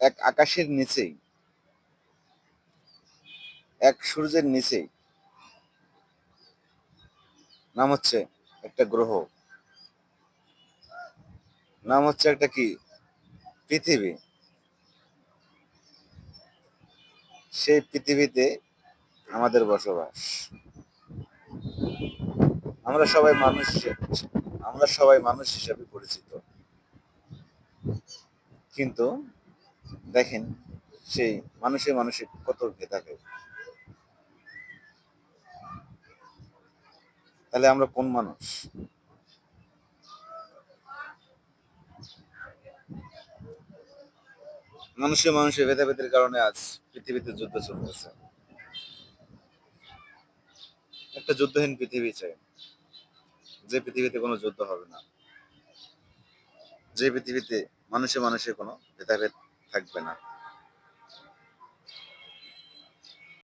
এক আকাশের নিচেই, এক সূর্যের নিচেই নাম হচ্ছে একটা গ্রহ, নাম হচ্ছে একটা কি পৃথিবী। সেই পৃথিবীতে আমাদের বসবাস। আমরা সবাই মানুষ, আমরা সবাই মানুষ হিসেবে পরিচিত, কিন্তু দেখেন সেই মানুষে মানুষে কত ভেদাভেদ। তাহলে আমরা কোন মানুষ? মানুষে মানুষে ভেদাভেদের কারণে আজ পৃথিবীতে যুদ্ধ চলতেছে। একটা যুদ্ধহীন পৃথিবী চাই, যে পৃথিবীতে কোনো যুদ্ধ হবে না, যে পৃথিবীতে মানুষে মানুষে কোনো ভেদাভেদ থাকবে না।